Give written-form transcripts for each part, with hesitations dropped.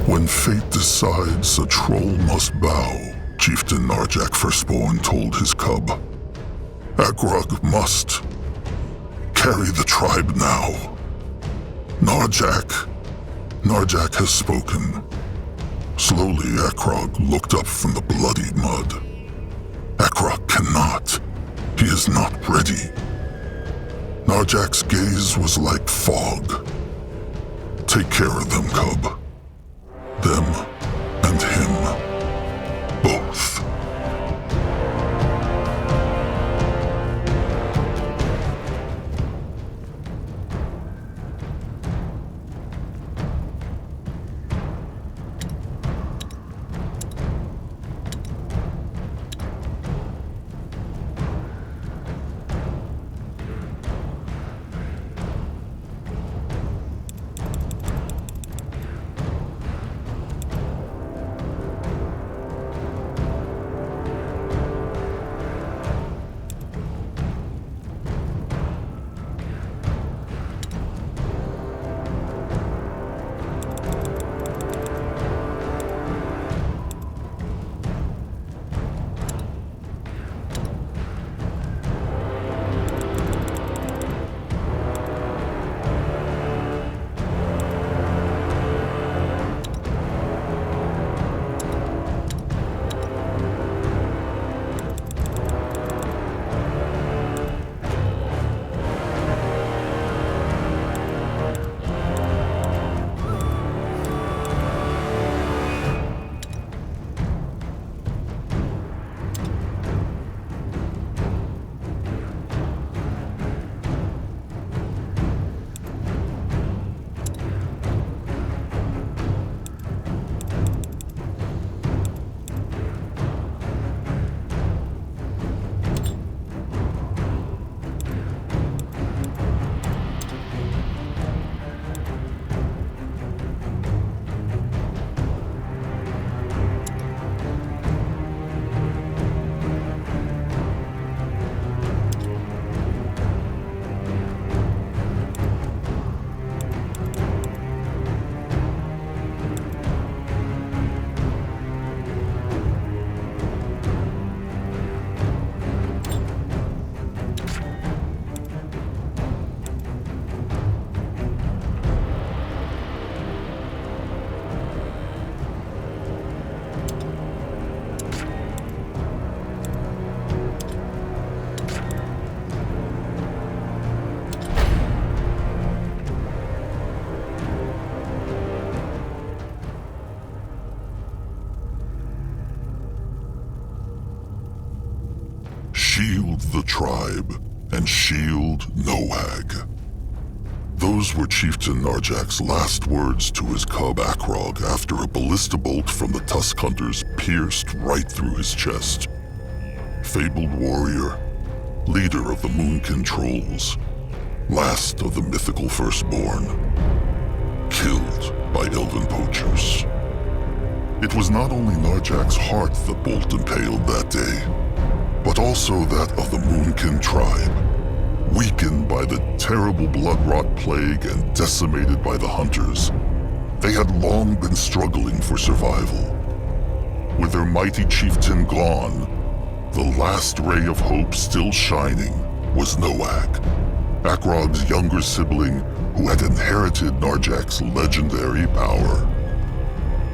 When fate decides a troll must bow, Chieftain Narjak Firstborn told his cub, Akrog must carry the tribe now. Narjak has spoken. Slowly, Akrog looked up from the bloody mud. Akrog cannot. He is not ready. Narjak's gaze was like fog. Take care of them, cub. Them and him. Both. Shield the tribe, and shield Noag. Those were Chieftain Narjak's last words to his cub Akrog after a ballista bolt from the Tusk Hunters pierced right through his chest. Fabled warrior, leader of the Moonkin Trolls, last of the mythical firstborn, killed by elven poachers. It was not only Narjak's heart the bolt impaled that day, but also that of the Moonkin tribe, weakened by the terrible blood-rot plague and decimated by the hunters. They had long been struggling for survival. With their mighty chieftain gone, the last ray of hope still shining was Noag, Akrog's younger sibling who had inherited Narjak's legendary power.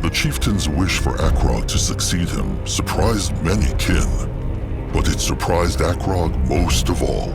The chieftain's wish for Akrog to succeed him surprised many kin, but it surprised Akrog most of all.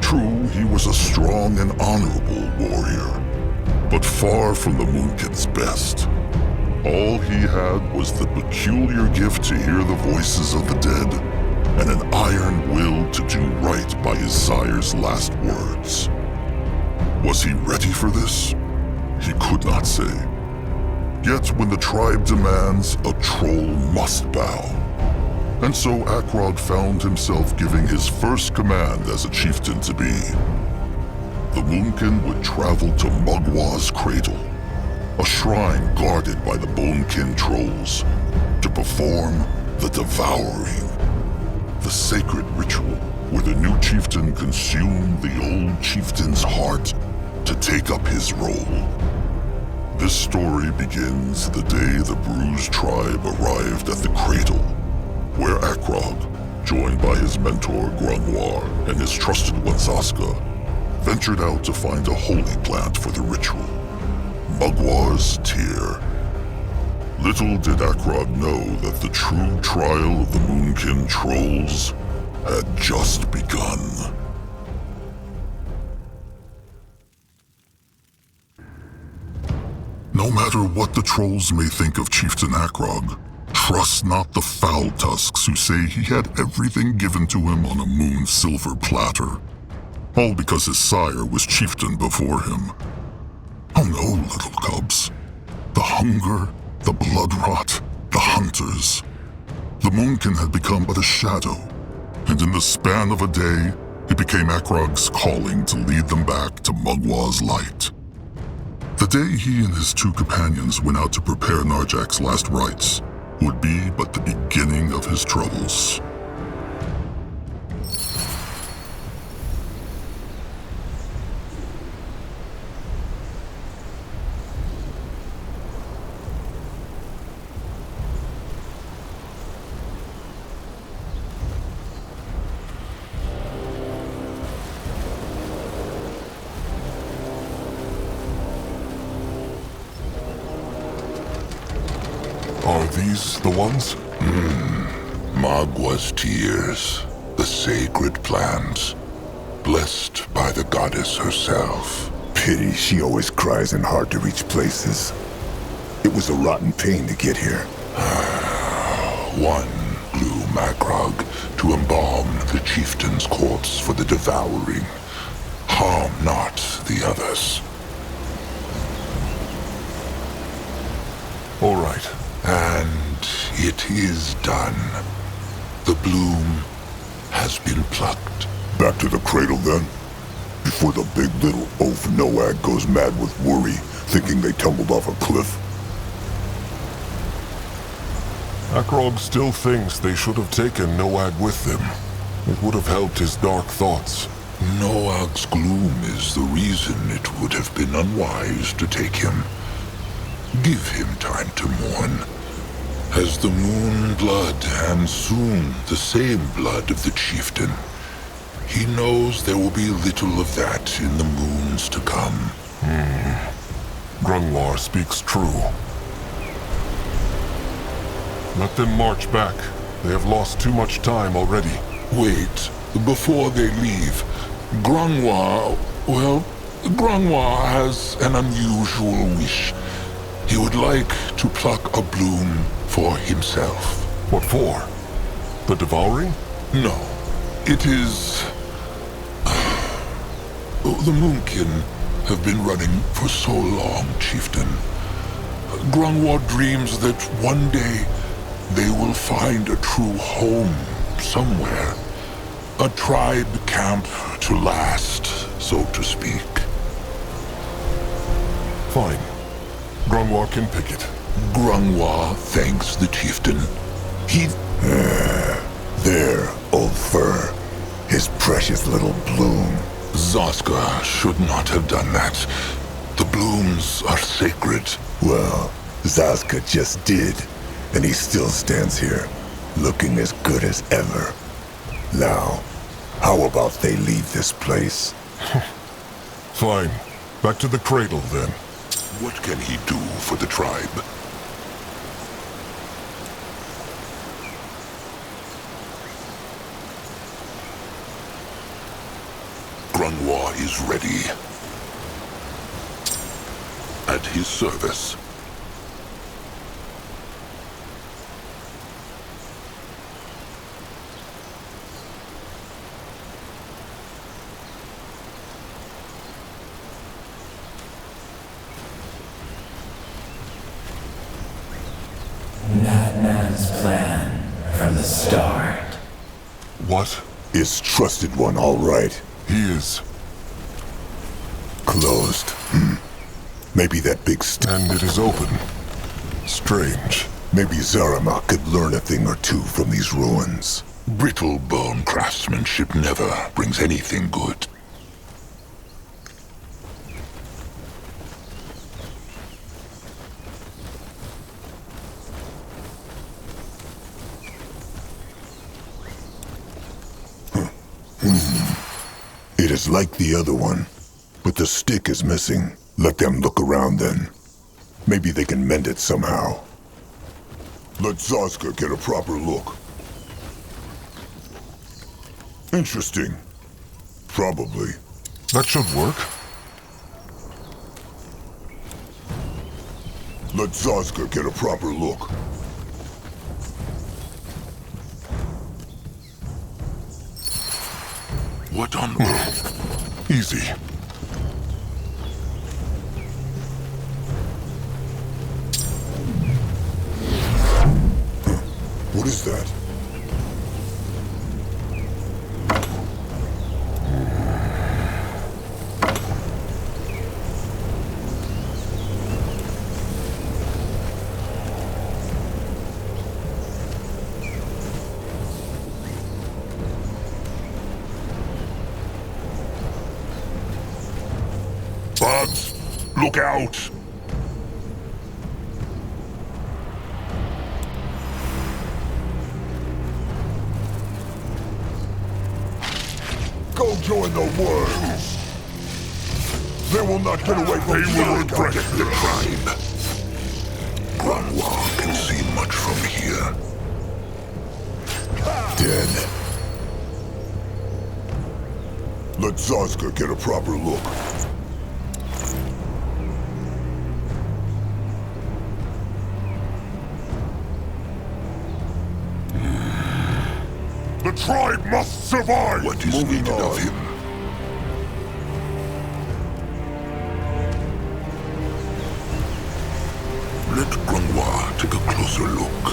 True, he was a strong and honorable warrior, but far from the Moonkin's best. All he had was the peculiar gift to hear the voices of the dead, and an iron will to do right by his sire's last words. Was he ready for this? He could not say. Yet when the tribe demands, a troll must bow. And so Akrog found himself giving his first command as a chieftain to be. The Moonkin would travel to Mugwa's cradle, a shrine guarded by the Bonekin Trolls, to perform the Devouring, the sacred ritual where the new chieftain consumed the old chieftain's heart to take up his role. This story begins the day the Bruised tribe arrived at the cradle, where Akrog, joined by his mentor Grimlore and his trusted one Zaska, ventured out to find a holy plant for the ritual, Mugwar's Tear. Little did Akrog know that the true trial of the Moonkin trolls had just begun. No matter what the trolls may think of Chieftain Akrog, trust not the foul tusks who say he had everything given to him on a moon silver platter. All because his sire was chieftain before him. Oh no, little cubs. The hunger, the blood rot, the hunters. The Moonkin had become but a shadow, and in the span of a day, it became Akrog's calling to lead them back to Mugwar's light. The day he and his two companions went out to prepare Narjak's last rites would be but the beginning of his troubles. Are these the ones? Mugwar's tears, the sacred plants, blessed by the goddess herself. Pity she always cries in hard-to-reach places. It was a rotten pain to get here. One blew Magrog to embalm the chieftain's corpse for the devouring. Harm not the others. All right. And it is done. The bloom has been plucked. Back to the cradle then. Before the big little oaf Noag goes mad with worry, thinking they tumbled off a cliff. Akrog still thinks they should have taken Noag with them. It would have helped his dark thoughts. Noag's gloom is the reason it would have been unwise to take him. Give him time to mourn. As the moon blood, and soon the same blood of the chieftain, he knows there will be little of that in the moons to come. Grimlore speaks true. Let them march back. They have lost too much time already. Wait, before they leave, Grimlore has an unusual wish. He would like to pluck a bloom for himself. What for? The devouring? No, it is... The Moonkin have been running for so long, Chieftain. Grimlore dreams that one day they will find a true home somewhere. A tribe camp to last, so to speak. Fine. Grimlore can pick it. Grimlore thanks the chieftain. He... There, old fur. His precious little bloom. Zaska should not have done that. The blooms are sacred. Well, Zaska just did, and he still stands here, looking as good as ever. Now, how about they leave this place? Fine. Back to the cradle, then. What can he do for the tribe? Grimlore is ready. At his service. That man's plan from the start. What? Is trusted one all right? He is. Closed. Maybe that big And it is open. Strange. Maybe Zaramak could learn a thing or two from these ruins. Brittle bone craftsmanship never brings anything good. is like the other one, but the stick is missing. Let them look around then. Maybe they can mend it somehow. Let Zazka get a proper look. Interesting. Probably. That should work. Let Zazka get a proper look. What on earth? Easy. What is that? Bugs, look out! Go join the worms! They will not get away from They will Zazka. regret the tribe. Grimlore can see much from here. Dead. Let Zazka get a proper look. The tribe must survive! What is Moving needed of on. him? Let Grimlore take a closer look.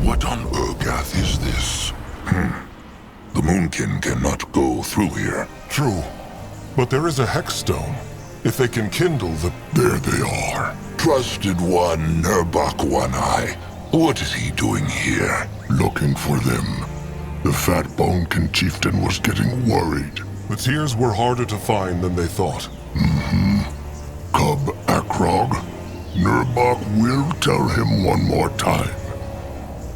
What on Urgath is this? The Moonkin cannot go through here. True. But there is a hex stone. If they can kindle the... There they are. Trusted one, Nurbok One-Eye. What is he doing here? Looking for them. The fat Bonekin chieftain was getting worried. The tears were harder to find than they thought. Cub Akrog, Nurbok will tell him one more time.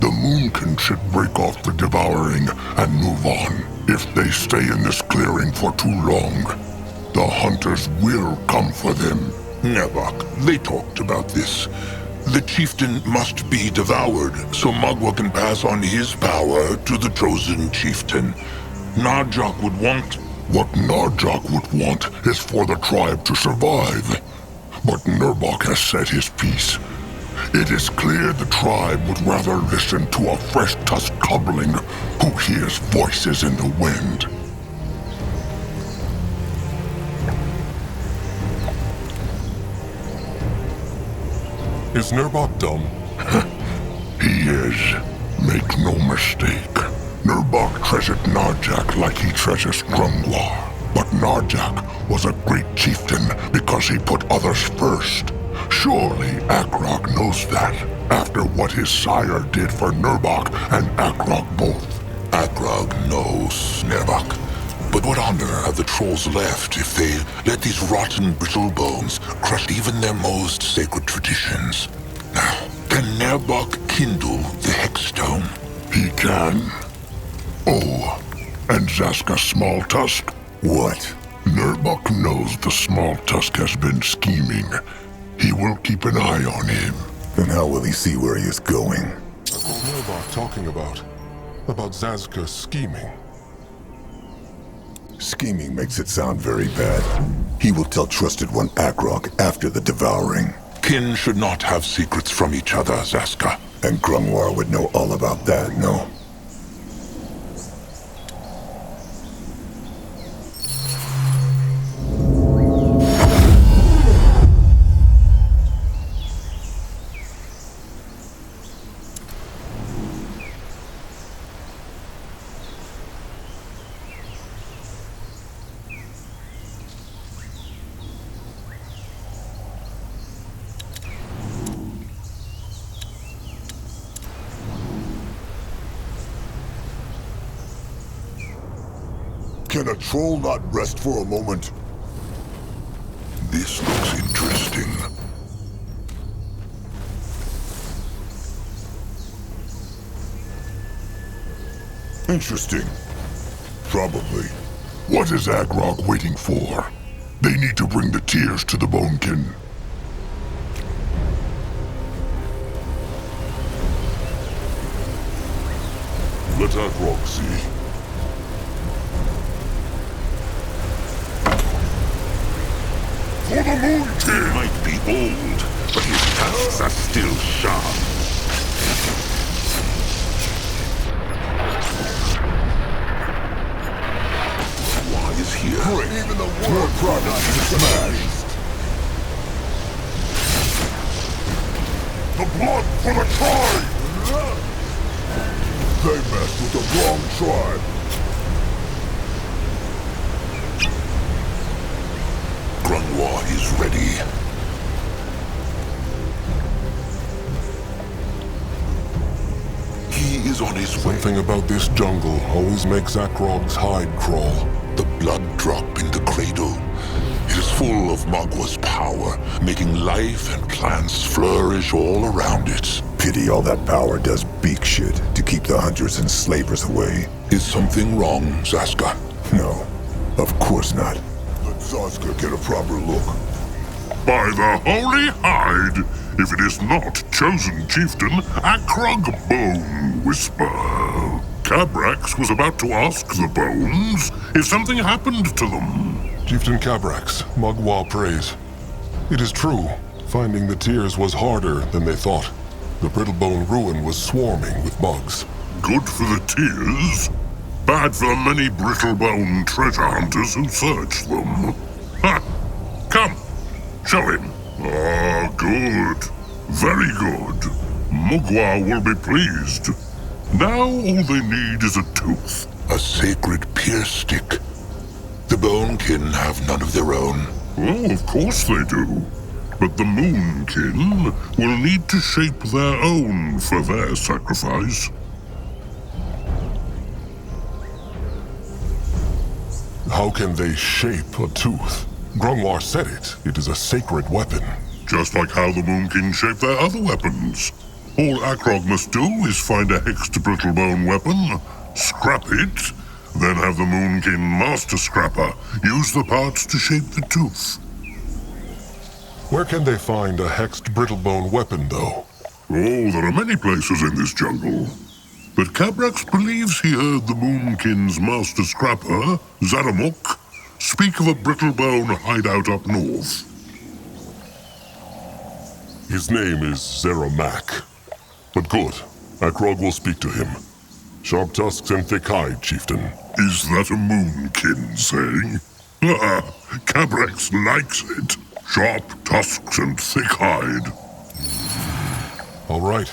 The Moonkin should break off the devouring and move on. If they stay in this clearing for too long, the hunters will come for them. Nurbok, they talked about this. The chieftain must be devoured so Magua can pass on his power to the chosen chieftain. Narjok would want... What Narjok would want is for the tribe to survive. But Nurbok has said his piece. It is clear the tribe would rather listen to a fresh-tusked cubling who hears voices in the wind. Is Nurbok dumb? He is. Make no mistake. Nurbok treasured Narjak like he treasures Grimlore. But Narjak was a great chieftain because he put others first. Surely Akrog knows that, after what his sire did for Nurbok and Akrog both. Akrog knows, Nurbok. But what honor have the trolls left if they let these rotten brittle bones crush even their most sacred traditions? Now, can Nurbok kindle the hex stone? He can. Oh, and Zaska Smalltusk? What? Nurbok knows the Smalltusk has been scheming. He will keep an eye on him. Then how will he see where he is going? What's Nurbok talking about? About Zazka scheming. Scheming makes it sound very bad. He will tell Trusted One Akrog after the devouring. Kin should not have secrets from each other, Zaska. And Grumwar would know all about that, no? Can a troll not rest for a moment? This looks interesting. Interesting. Probably. What is Agrog waiting for? They need to bring the tears to the Bonekin. Let Agrog see. For the Moonkin! He might be old, but his tusks are still sharp. Why is here? Great. Even the war product is smashed. The blood for the tribe! They messed with the wrong tribe. Grimlore is ready. He is on his way. Something about this jungle always makes Akrog's hide crawl. The blood drop in the cradle. It is full of Magwa's power, making life and plants flourish all around it. Pity all that power does beak shit to keep the hunters and slavers away. Is something wrong, Zaska? No, of course not. Let Zaska get a proper look. By the holy hide, if it is not chosen chieftain, Akrog Bone Whisper. Cabrax was about to ask the bones if something happened to them. Chieftain Cabrax, Magua prays. It is true, finding the tears was harder than they thought. The Brittlebone ruin was swarming with bugs. Good for the tears, bad for the many Brittlebone treasure hunters who searched them. Ha! Come, show him. Ah, good. Very good. Mugwa will be pleased. Now all they need is a tooth. A sacred pierce stick. The Bonekin have none of their own. Oh, of course they do. But the Moonkin will need to shape their own for their sacrifice. How can they shape a tooth? Grungwar said it. It is a sacred weapon. Just like how the Moonkin shape their other weapons. All Akrog must do is find a hexed Brittlebone weapon, scrap it, then have the Moonkin Master Scrapper use the parts to shape the tooth. Where can they find a hexed Brittlebone weapon, though? Oh, there are many places in this jungle. But Cabrax believes he heard the Moonkin's Master Scrapper, Zaramuk, speak of a Brittlebone hideout up north. His name is Zeramak. But good, Akrog will speak to him. Sharp tusks and thick hide, chieftain. Is that a Moonkin saying? Ah, Cabrax likes it. Sharp tusks and thick hide. All right,